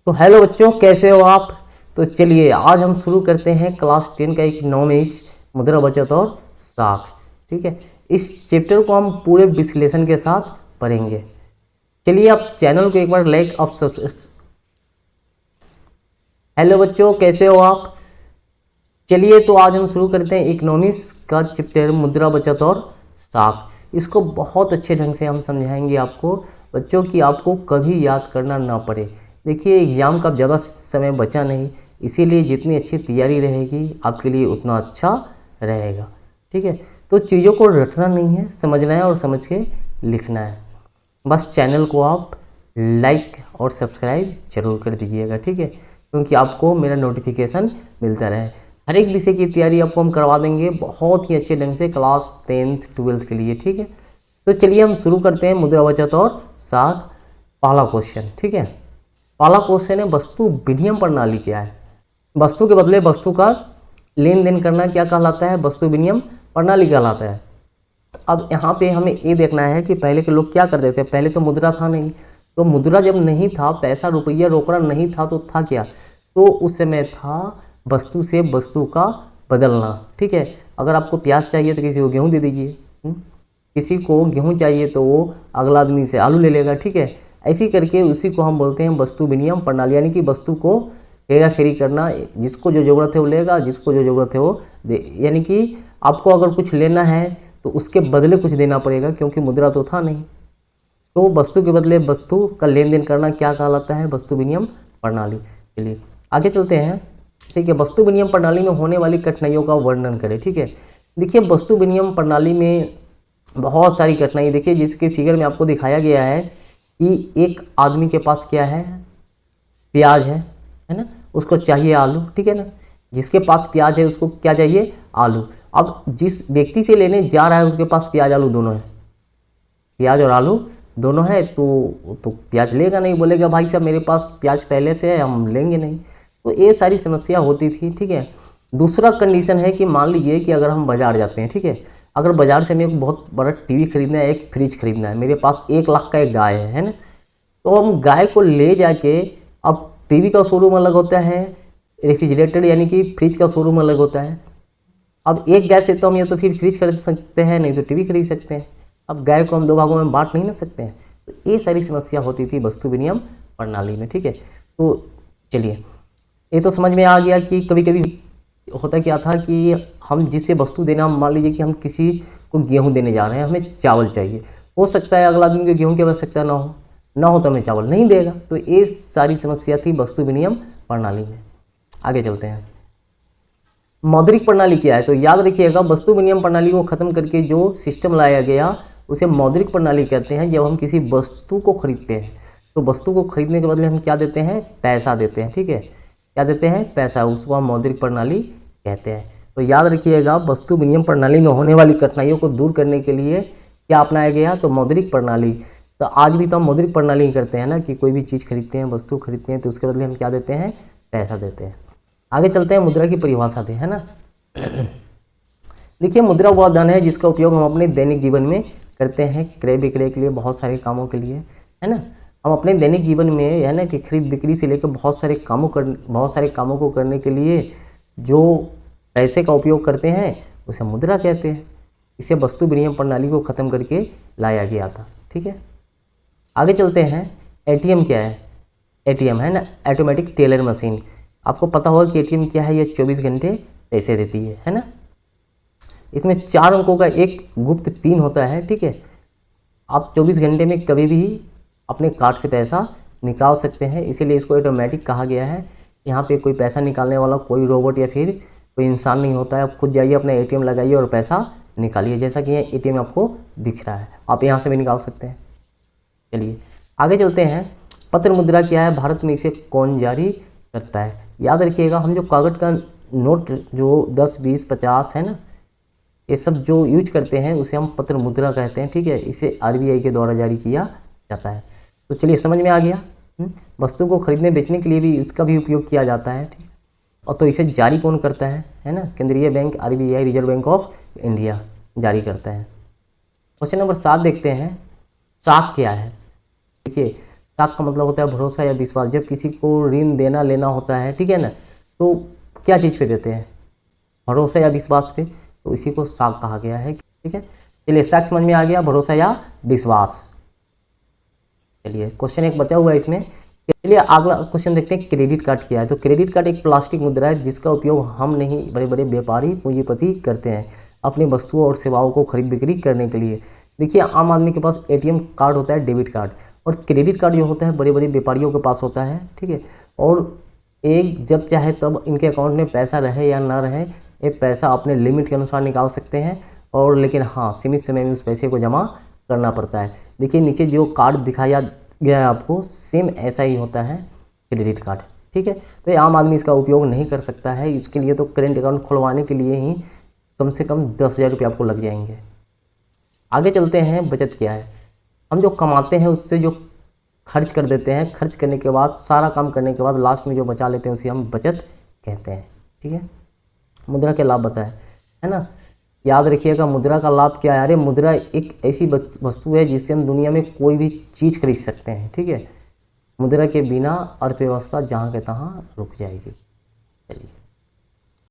तो हेलो बच्चों, कैसे हो आप। तो चलिए आज हम शुरू करते हैं क्लास 10 का इकोनॉमिक्स मुद्रा बचत और साख। ठीक है, इस चैप्टर को हम पूरे विश्लेषण के साथ पढ़ेंगे। चलिए आप चैनल को एक बार लाइक और हेलो बच्चों, कैसे हो आप। चलिए तो आज हम शुरू करते हैं इकोनॉमिक्स का चैप्टर मुद्रा बचत और साख। इसको बहुत अच्छे ढंग से हम समझाएंगे आपको बच्चों की आपको कभी याद करना ना पड़े। देखिए एग्ज़ाम का ज़्यादा समय बचा नहीं, इसीलिए जितनी अच्छी तैयारी रहेगी आपके लिए उतना अच्छा रहेगा। ठीक है, तो चीज़ों को रटना नहीं है, समझना है और समझ के लिखना है। बस चैनल को आप लाइक और सब्सक्राइब जरूर कर दीजिएगा। ठीक है, क्योंकि आपको मेरा नोटिफिकेशन मिलता रहे। हर एक विषय की तैयारी आपको हम करवा देंगे बहुत ही अच्छे ढंग से क्लास 10th 12th के लिए। ठीक है, तो चलिए हम शुरू करते हैं मुद्रा बचत और साख। पहला क्वेश्चन, ठीक है, पहला क्वेश्चन है वस्तु विनिमय प्रणाली क्या है। वस्तु के बदले वस्तु का लेन देन करना क्या कहलाता है, वस्तु विनिमय प्रणाली कहलाता है। अब यहाँ पे हमें ये देखना है कि पहले के लोग क्या करते थे। पहले तो मुद्रा था नहीं, तो मुद्रा जब नहीं था, पैसा रुपया रोकड़ा नहीं था, तो था क्या, तो उस समय था वस्तु से वस्तु का बदलना। ठीक है, अगर आपको प्याज चाहिए तो किसी को गेहूँ दे दीजिए, किसी को गेहूँ चाहिए तो वो अगला आदमी से आलू ले लेगा। ठीक है, ऐसे करके उसी को हम बोलते हैं वस्तु विनिमय प्रणाली, यानी कि वस्तु को हेरा फेरी करना, जिसको जो ज़रूरत है वो लेगा, जिसको जो ज़रूरत है वो दे। यानी कि आपको अगर कुछ लेना है तो उसके बदले कुछ देना पड़ेगा, क्योंकि मुद्रा तो था नहीं। तो वस्तु के बदले वस्तु का लेन देन करना क्या कहलाता है, वस्तु विनिमय प्रणाली। चलिए आगे चलते हैं। ठीक है, वस्तु विनिमय प्रणाली में होने वाली कठिनाइयों का वर्णन करें। ठीक है, देखिए वस्तु विनिमय प्रणाली में बहुत सारी कठिनाई, देखिए जिसके फिगर में आपको दिखाया गया है कि एक आदमी के पास क्या है, प्याज है ना, उसको चाहिए आलू। ठीक है ना, जिसके पास प्याज है उसको क्या चाहिए, आलू। अब जिस व्यक्ति से लेने जा रहा है उसके पास प्याज आलू दोनों है, प्याज और आलू दोनों है, तो प्याज लेगा नहीं, बोलेगा भाई साहब मेरे पास प्याज पहले से है, हम लेंगे नहीं। तो ये सारी समस्या होती थी। ठीक है, दूसरा कंडीशन है कि मान लीजिए कि अगर हम बाज़ार जाते हैं, ठीक है, अगर बाज़ार से मेरे को बहुत बड़ा टीवी खरीदना है, एक फ्रिज खरीदना है, मेरे पास 1 लाख का एक गाय है ना, तो हम गाय को ले जाके, अब टीवी का शोरूम अलग होता है, रेफ्रिजरेटर यानी कि फ्रिज का शोरूम अलग होता है। अब एक गाय से तो हम या तो फिर फ्रिज खरीद सकते हैं, नहीं तो टीवी खरीद सकते हैं। अब गाय को हम 2 भागों में बांट नहीं ना सकते हैं। तो ये सारी समस्या होती थी वस्तु विनिमय प्रणाली में। ठीक है, तो चलिए ये तो समझ में आ गया कि कभी कभी होता क्या था कि हम जिसे वस्तु देना, मान लीजिए कि हम किसी को गेहूँ देने जा रहे हैं, हमें चावल चाहिए, हो सकता है अगला आदमी को गेहूँ की आवश्यकता ना हो तो हमें चावल नहीं देगा। तो ये सारी समस्या थी वस्तु विनिमय प्रणाली में। आगे चलते हैं, मौद्रिक प्रणाली क्या है। तो याद रखिएगा वस्तु विनिमय प्रणाली को खत्म करके जो सिस्टम लाया गया उसे मौद्रिक प्रणाली कहते हैं। जब हम किसी वस्तु को खरीदते हैं तो वस्तु को खरीदने के बदले हम क्या देते हैं, पैसा देते हैं। ठीक है, क्या देते हैं, पैसा, उसको हम मौद्रिक प्रणाली कहते हैं। तो याद रखिएगा वस्तु विनिमय प्रणाली में होने वाली कठिनाइयों को दूर करने के लिए क्या अपनाया गया, तो मौद्रिक प्रणाली। तो आज भी तो हम मौद्रिक प्रणाली ही करते हैं ना, कि कोई भी चीज़ खरीदते हैं, वस्तु खरीदते हैं, तो उसके बदले हम क्या देते हैं, पैसा देते हैं। आगे चलते हैं, मुद्रा की परिभाषा से, है ना। देखिए मुद्रा वह धन है जिसका उपयोग हम अपने दैनिक जीवन में करते हैं, क्रय विक्रय के लिए, बहुत सारे कामों के लिए, है ना। हम अपने दैनिक जीवन में, है ना, कि खरीद बिक्री से लेकर बहुत सारे कामों को करने के लिए जो पैसे का उपयोग करते हैं उसे मुद्रा कहते हैं। इसे वस्तु विनिमय प्रणाली को ख़त्म करके लाया गया था। ठीक है, आगे चलते हैं। एटीएम क्या है, एटीएम है ना, ऑटोमेटिक टेलर मशीन। आपको पता होगा कि एटीएम क्या है, ये 24 घंटे पैसे देती है ना। इसमें 4 अंकों का एक गुप्त पिन होता है। ठीक है, आप 24 घंटे में कभी भी अपने कार्ड से पैसा निकाल सकते हैं, इसीलिए इसको ऑटोमेटिक कहा गया है। यहाँ पे कोई पैसा निकालने वाला कोई रोबोट या फिर कोई इंसान नहीं होता है। आप खुद जाइए, अपना एटीएम लगाइए और पैसा निकालिए। जैसा कि ये एटीएम आपको दिख रहा है, आप यहाँ से भी निकाल सकते हैं। चलिए आगे चलते हैं। पत्र मुद्रा क्या है, भारत में इसे कौन जारी करता है। याद रखिएगा हम जो कागज़ का नोट जो 10, 20, 50 है ना, ये सब जो यूज करते हैं उसे हम पत्र मुद्रा कहते हैं। ठीक है, इसे आरबीआई के द्वारा जारी किया जाता है। तो चलिए समझ में आ गया। वस्तु को खरीदने बेचने के लिए भी इसका भी उपयोग किया जाता है। ठीक, और तो इसे जारी कौन करता है ना, केंद्रीय bank RBI, reserve bank of India जारी करता है। क्वेश्चन नंबर 7 देखते हैं, साख क्या है। देखिए साख का मतलब होता है भरोसा या विश्वास। जब किसी को ऋण देना लेना होता है, ठीक है ना, तो क्या चीज़ पे देते हैं, भरोसा या विश्वास पे, तो इसी को साख कहा गया है। ठीक है, चलिए साख समझ में आ गया, भरोसा या विश्वास। चलिए क्वेश्चन एक बचा हुआ है इसमें। चलिए अगला क्वेश्चन देखते हैं, क्रेडिट कार्ड क्या है। तो क्रेडिट कार्ड एक प्लास्टिक मुद्रा है जिसका उपयोग हम नहीं, बड़े बड़े व्यापारी पूंजीपति करते हैं अपनी वस्तुओं और सेवाओं को खरीद बिक्री करने के लिए। देखिए आम आदमी के पास एटीएम कार्ड होता है, डेबिट कार्ड, और क्रेडिट कार्ड जो होता है बड़े बड़े व्यापारियों के पास होता है। ठीक है, और एक जब चाहे तब इनके अकाउंट में पैसा रहे या ना रहे, ये पैसा अपने लिमिट के अनुसार निकाल सकते हैं, और लेकिन हाँ सीमित समय में उस पैसे को जमा करना पड़ता है। देखिए नीचे जो कार्ड दिखाया गया है आपको, सेम ऐसा ही होता है क्रेडिट कार्ड। ठीक है, तो ये आम आदमी इसका उपयोग नहीं कर सकता है। इसके लिए तो करेंट अकाउंट खुलवाने के लिए ही कम से कम 10,000 रुपये आपको लग जाएंगे। आगे चलते हैं, बचत क्या है। हम जो कमाते हैं उससे जो खर्च कर देते हैं, खर्च करने के बाद, सारा काम करने के बाद लास्ट में जो बचा लेते हैं उसे हम बचत कहते हैं। ठीक है, मुद्रा के लाभ बताएं, है ना, याद रखिएगा मुद्रा का लाभ क्या है। अरे मुद्रा एक ऐसी वस्तु है जिससे हम दुनिया में कोई भी चीज़ खरीद सकते हैं। ठीक है, मुद्रा के बिना अर्थव्यवस्था जहाँ के तहाँ रुक जाएगी। चलिए।